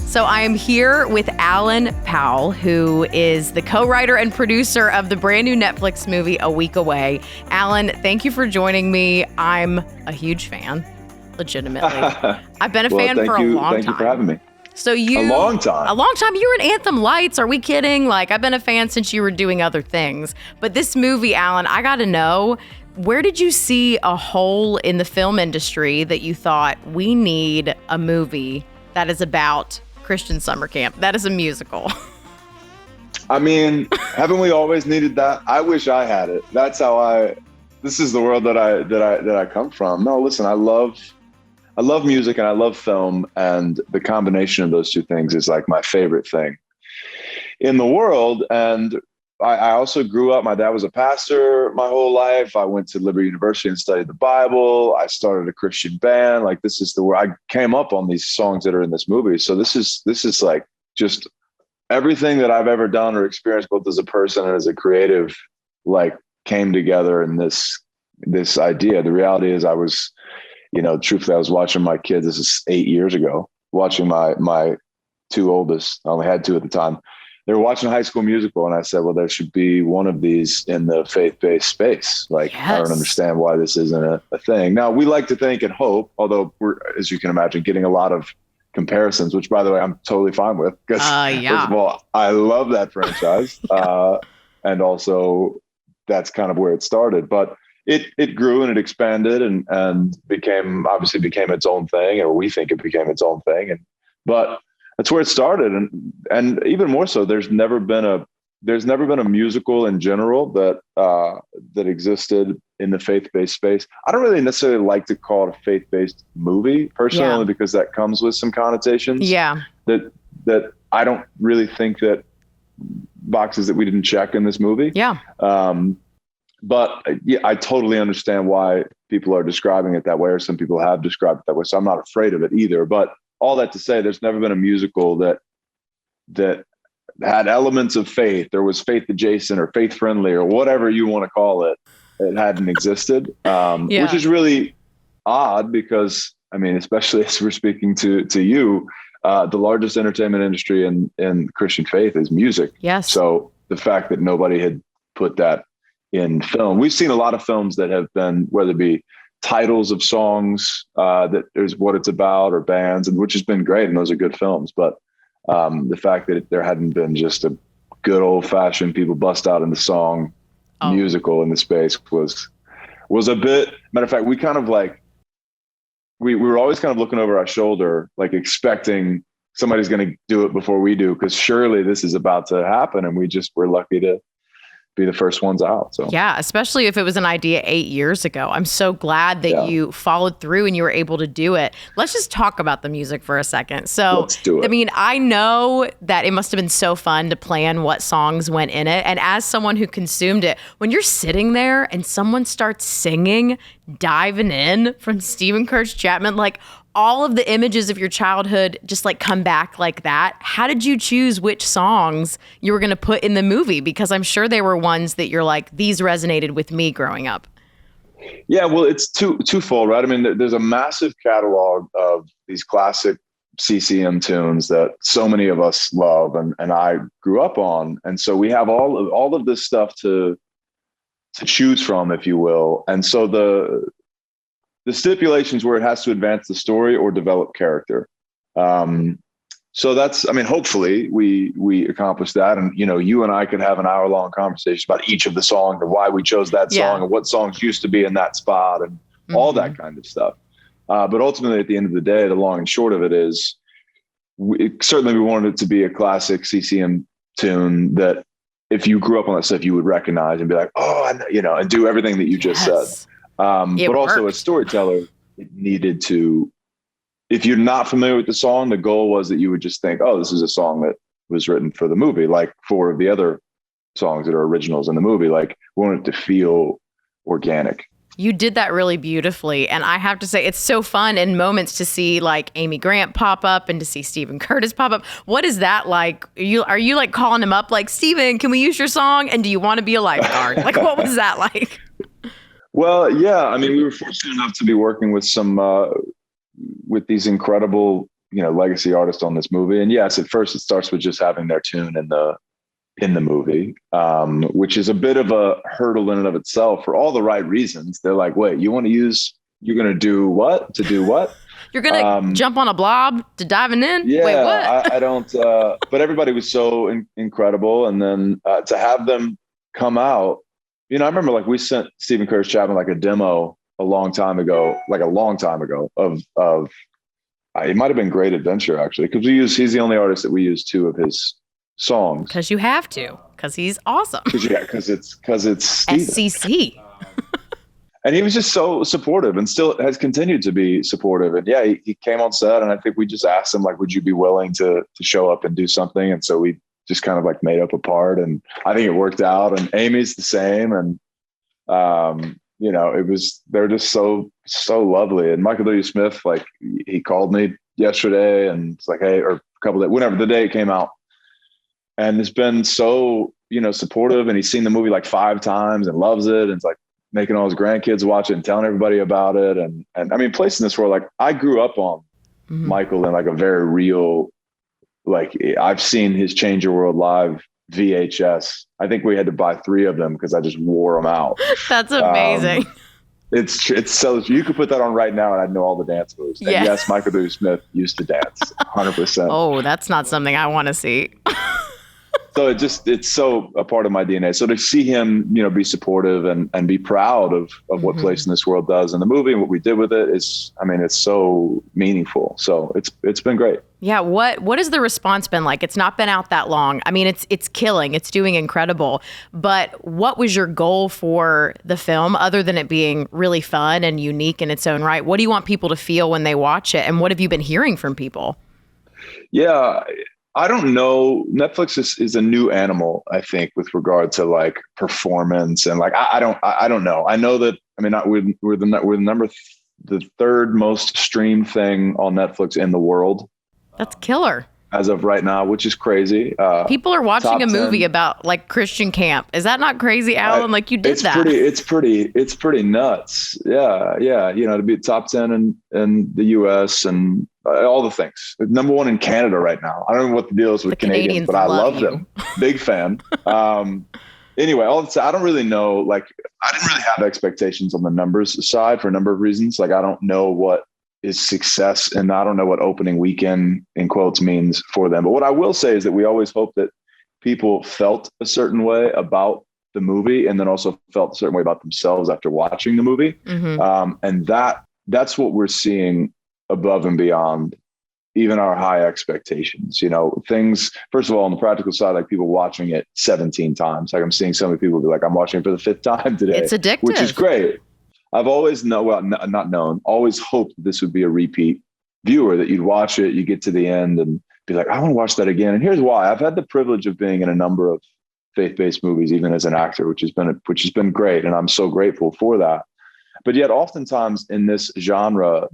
So I am here with Alan Powell, who is the co-writer and producer of the brand new Netflix movie, A Week Away. Alan, thank you for joining me. I'm a huge fan, legitimately. I've been a fan for a long time. Thank you for having me. So a long time. A long time. You were in Anthem Lights. Are we kidding? Like, I've been a fan since you were doing other things. But this movie, Alan, I got to know, where did you see a hole in the film industry that you thought, we need a movie that is about Christian summer camp? That is a musical. I mean, haven't we always needed that? I wish I had it. That's how this is the world that I come from. No, listen, I love music and I love film, and the combination of those two things is like my favorite thing in the world. And I also grew up, my dad was a pastor my whole life. I went to Liberty University and studied the Bible. I started a Christian band. Like, this is where I came up on these songs that are in this movie. So this is like just everything that I've ever done or experienced, both as a person and as a creative, like, came together in this idea. The reality is truthfully, I was watching my kids. This is 8 years ago, watching my two oldest. I only had two at the time. They were watching High School Musical, and I said, well, there should be one of these in the faith-based space. Like, yes. I don't understand why this isn't a thing. Now, we like to think and hope, although we're, as you can imagine, getting a lot of comparisons, which, by the way, I'm totally fine with. Because, first of all, I love that franchise. And also, that's kind of where it started. But it grew and it expanded and became its own thing, or we think it became its own thing. But that's where it started. And even more so, there's never been a musical in general that existed in the faith-based space. I don't really necessarily like to call it a faith-based movie personally, only because that comes with some connotations. Yeah. That I don't really think that boxes that we didn't check in this movie. Yeah. But yeah, I totally understand why people are describing it that way, or some people have described it that way. So I'm not afraid of it either. But all that to say, there's never been a musical that had elements of faith. There was faith adjacent or faith friendly or whatever you want to call it. It hadn't existed, which is really odd because, I mean, especially as we're speaking to you, the largest entertainment industry in Christian faith is music. Yes. So the fact that nobody had put that in film. We've seen a lot of films that have been, whether it be titles of songs that is what it's about, or bands, and which has been great, and those are good films. But the fact that there hadn't been just a good old fashioned people bust out in the song musical in the space was a bit. Matter of fact, we kind of like we were always kind of looking over our shoulder, like expecting somebody's going to do it before we do, because surely this is about to happen, and we're lucky to be the first ones out. So yeah, especially if it was an idea 8 years ago. I'm so glad that you followed through and you were able to do it. Let's just talk about the music for a second. So let's do it. I mean, I know that it must have been so fun to plan what songs went in it. And as someone who consumed it, when you're sitting there and someone starts singing Diving In from Stephen Curtis Chapman, like, all of the images of your childhood just like come back like that. How did you choose which songs you were going to put in the movie? Because I'm sure there were ones that you're like, these resonated with me growing up. Yeah, well, it's twofold, right? I mean, there's a massive catalog of these classic CCM tunes that so many of us love and I grew up on. And so we have all of this stuff to choose from, if you will. And so the stipulations where it has to advance the story or develop character. So that's, I mean, hopefully we accomplish that. And, you and I could have an hour-long conversation about each of the songs and why we chose that song and what songs used to be in that spot and all that kind of stuff. But ultimately, at the end of the day, the long and short of it is, certainly we wanted it to be a classic CCM tune that if you grew up on that stuff, you would recognize and be like, oh, and do everything that you just said. But also as a storyteller, it needed to, if you're not familiar with the song, the goal was that you would just think, oh, this is a song that was written for the movie, like 4 of the other songs that are originals in the movie. Like, we wanted it to feel organic. You did that really beautifully. And I have to say, it's so fun in moments to see like Amy Grant pop up and to see Stephen Curtis pop up. What is that like? Are you like calling him up like, Stephen, can we use your song? And do you want to be a lifeguard? Like, what was that like? Well, yeah, I mean, we were fortunate enough to be working with some, with these incredible legacy artist on this movie. And yes, at first it starts with just having their tune in the movie, which is a bit of a hurdle in and of itself for all the right reasons. They're like, wait, you're going to do what? To do what? You're going to jump on a blob to diving in? Yeah, wait, what? I don't, but everybody was so incredible. And then to have them come out, I remember like we sent Stephen Curtis Chapman like a demo a long time ago of it might've been Great Adventure actually. He's the only artist that we use 2 of his songs. Because you have to, because he's awesome. Because it's Steven. SCC. And he was just so supportive and still has continued to be supportive. And yeah, he came on set and I think we just asked him like, would you be willing to show up and do something? And so we just kind of like made up a part and I think it worked out, and Amy's the same. And, they're just so lovely. And Michael W. Smith, like he called me yesterday and it's like, hey, or a couple of days, whenever the day it came out, and has been so, supportive, and he's seen the movie like 5 times and loves it. And it's like making all his grandkids watch it and telling everybody about it. And I mean, Place in This World, like I grew up on Michael in like a very real, like I've seen his Change Your World live VHS. I think we had to buy 3 of them because I just wore them out. That's amazing. It's so, you could put that on right now and I'd know all the dance moves. And yes, Michael W. Smith used to dance 100%. Oh, that's not something I want to see. So it's so a part of my DNA. So to see him, be supportive and be proud of what Place in This World does in the movie and what we did with it is, I mean, it's so meaningful. So it's been great. Yeah. What has the response been like? It's not been out that long. I mean, it's killing. It's doing incredible. But what was your goal for the film other than it being really fun and unique in its own right? What do you want people to feel when they watch it? And what have you been hearing from people? Yeah. I don't know. Netflix is a new animal, I think, with regard to like performance and like I don't know. I know that we're the 3rd most streamed thing on Netflix in the world. That's killer. As of right now, which is crazy. People are watching a movie about like Christian camp. Is that not crazy, Alan? Like you did that. It's pretty nuts. Yeah. To be top 10 in the US and all the things. Number 1 in Canada right now. I don't know what the deal is with Canadians, but I love them. Big fan. Anyway, I don't really know. Like I didn't really have expectations on the numbers side for a number of reasons. Like I don't know what is success and I don't know what opening weekend in quotes means for them. But what I will say is that we always hope that people felt a certain way about the movie and then also felt a certain way about themselves after watching the movie. And that's what we're seeing above and beyond even our high expectations. Things, first of all, on the practical side, like people watching it 17 times. Like I'm seeing so many people be like, I'm watching it for the 5th time today. It's addictive. Which is great. I've always always hoped this would be a repeat viewer, that you'd watch it, you get to the end and be like, I want to watch that again. And here's why. I've had the privilege of being in a number of faith-based movies, even as an actor, which has been great. And I'm so grateful for that. But yet oftentimes in this genre,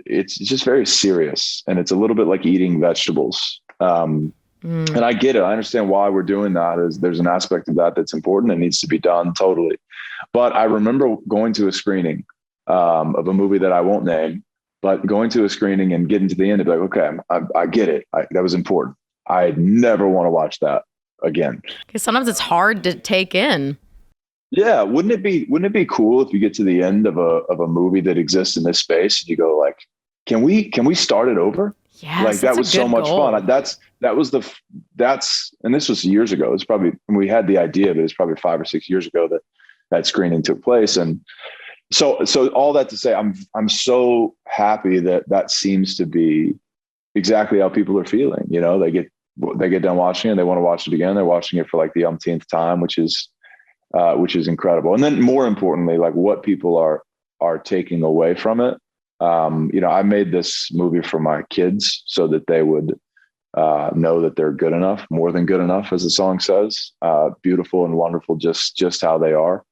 it's just very serious and it's a little bit like eating vegetables. And I get it. I understand why we're doing that. There's an aspect of that that's important and needs to be done totally. But I remember going to a screening of a movie that I won't name, but going to a screening and getting to the end and be like, okay, I get it. That was important. I never want to watch that again. Because sometimes it's hard to take in. Yeah. Wouldn't it be cool if you get to the end of a movie that exists in this space and you go like, can we start it over? Yes, like that was so much fun. And this was years ago. It's probably, when we had the idea of it, it's probably 5 or 6 years ago that screening took place. And so all that to say, I'm so happy that seems to be exactly how people are feeling. They get done watching it and they want to watch it again. They're watching it for like the umpteenth time, which is incredible. And then more importantly, like what people are taking away from it. I made this movie for my kids so that they would know that they're good enough, more than good enough, as the song says, beautiful and wonderful, just how they are.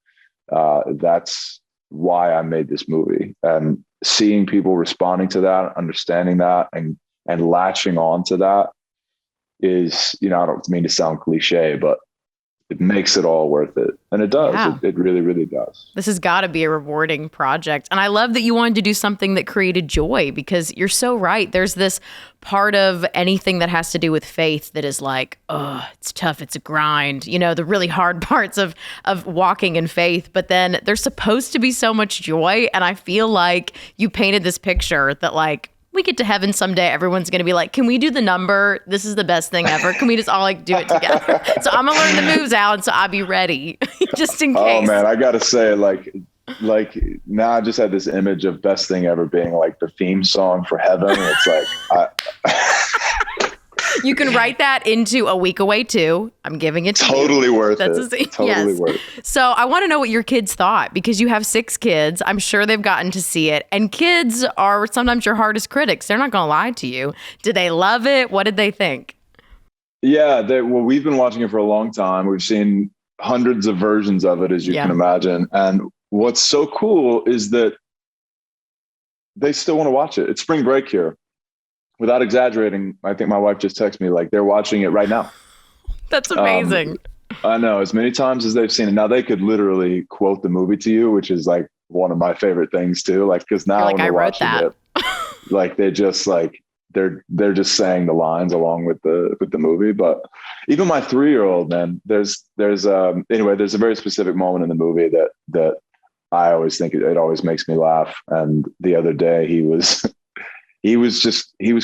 That's why I made this movie, and seeing people responding to that, understanding that, and latching on to that is, I don't mean to sound cliche, but it makes it all worth it. And it does. Yeah. It really, really does. This has got to be a rewarding project. And I love that you wanted to do something that created joy, because you're so right. There's this part of anything that has to do with faith that is like, oh, it's tough. It's a grind, the really hard parts of walking in faith. But then there's supposed to be so much joy. And I feel like you painted this picture that like, we get to heaven someday, everyone's going to be like, can we do the number? This is the best thing ever. Can we just all like do it together? So I'm going to learn the moves, Alan, so I'll be ready just in case. Oh man, I got to say, like now I just had this image of best thing ever being like the theme song for heaven. It's like, you can write that into A Week Away too. I'm giving it to you. Totally worth it. Totally worth it. So I want to know what your kids thought, because you have 6 kids. I'm sure they've gotten to see it. And kids are sometimes your hardest critics. They're not going to lie to you. Did they love it? What did they think? Yeah, well, we've been watching it for a long time. We've seen hundreds of versions of it, as you can imagine. And what's so cool is that they still want to watch it. It's spring break here. Without exaggerating, I think my wife just texted me, like, they're watching it right now. That's amazing. I know, as many times as they've seen it. Now they could literally quote the movie to you, which is like one of my favorite things too. Like, because now like, when they're watching it, like they just like they're just saying the lines along with the movie. But even my 3-year-old, man, there's a very specific moment in the movie that I always think it always makes me laugh. And the other day he was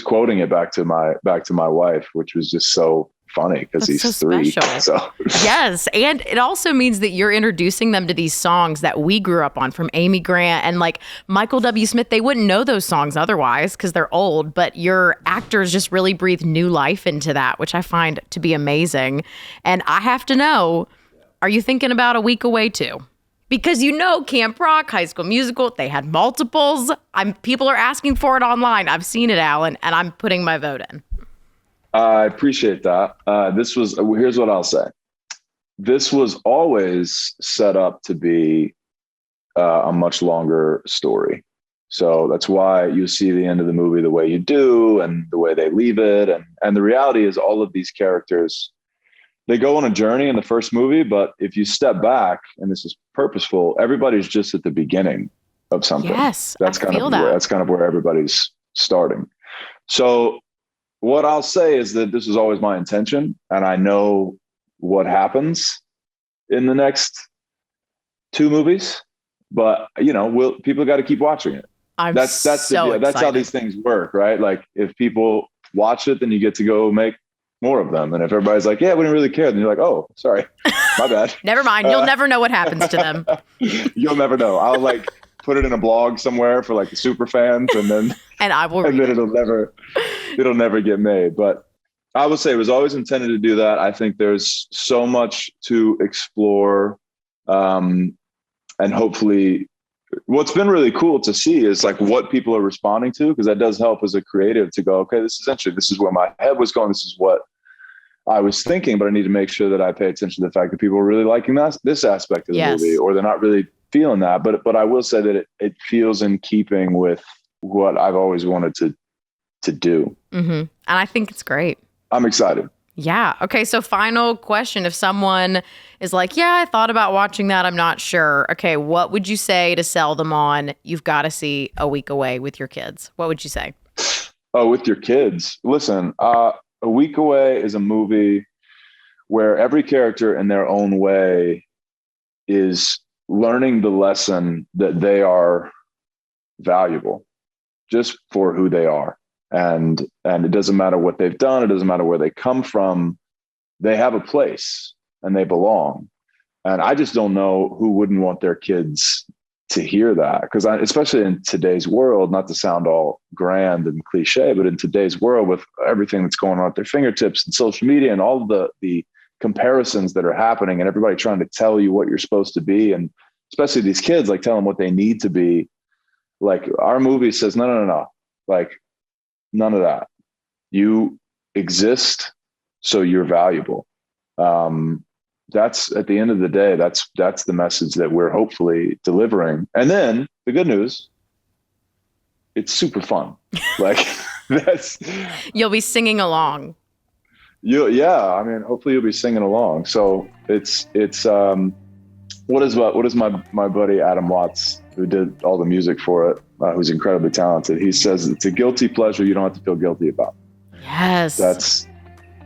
quoting it back to my wife, which was just so funny because he's so 3. special. So yes. And it also means that you're introducing them to these songs that we grew up on, from Amy Grant and like Michael W. Smith. They wouldn't know those songs otherwise because they're old, but your actors just really breathe new life into that, which I find to be amazing. And I have to know, are you thinking about A Week Away too? Because Camp Rock, High School Musical, they had multiples. People are asking for it online. I've seen it, Alan, and I'm putting my vote in. I appreciate that. Here's what I'll say. This was always set up to be a much longer story. So that's why you see the end of the movie the way you do and the way they leave it. And the reality is all of these characters, they go on a journey in the first movie, but if you step back, and this is purposeful, everybody's just at the beginning of something. Yes, that's kind of where everybody's starting. So what I'll say is that this is always my intention, and I know what happens in the next 2 movies, but people got to keep watching it. That's how these things work, right? Like if people watch it, then you get to go make more of them. And if everybody's like, yeah, we didn't really care, then you're like, oh, sorry, my bad. Never mind. You'll never know what happens to them. You'll never know. I'll like put it in a blog somewhere for like the super fans, and then I will and then it'll never get made. But I would say it was always intended to do that. I think there's so much to explore. And hopefully what's been really cool to see is like what people are responding to, because that does help as a creative to go, okay, this is interesting. This is where my head was going. This is what I was thinking, but I need to make sure that I pay attention to the fact that people are really liking this aspect of the movie, or they're not really feeling that. But I will say that it feels in keeping with what I've always wanted to do. Mm-hmm. And I think it's great. I'm excited. Yeah. Okay. So final question. If someone is like, yeah, I thought about watching that, I'm not sure. Okay. What would you say to sell them on? You've got to see A Week Away with your kids. What would you say? Oh, with your kids. Listen, A Week Away is a movie where every character in their own way is learning the lesson that they are valuable just for who they are. And it doesn't matter what they've done. It doesn't matter where they come from. They have a place and they belong. And I just don't know who wouldn't want their kids to hear that. Because especially in today's world, not to sound all grand and cliche, but in today's world with everything that's going on at their fingertips and social media and all of the comparisons that are happening and everybody trying to tell you what you're supposed to be. And especially these kids, like tell them what they need to be. Like our movie says, no. Like, none of that. You exist, so you're valuable. That's at the end of the day, that's the message that we're hopefully delivering. And then the good news, it's super fun. Like you'll be singing along. Yeah. I mean, hopefully you'll be singing along. So it's what is my buddy Adam Watts, who did all the music for it, who's incredibly talented. He says it's a guilty pleasure you don't have to feel guilty about. Yes.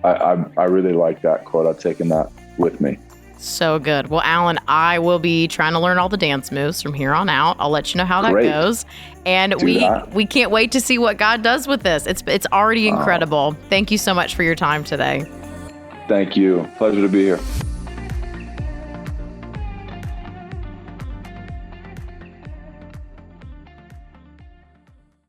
I really like that quote. I've taken that with me. So good. Well, Alan, I will be trying to learn all the dance moves from here on out. I'll let you know how that goes. And we can't wait to see what God does with this. It's already incredible. Thank you so much for your time today. Thank you. Pleasure to be here.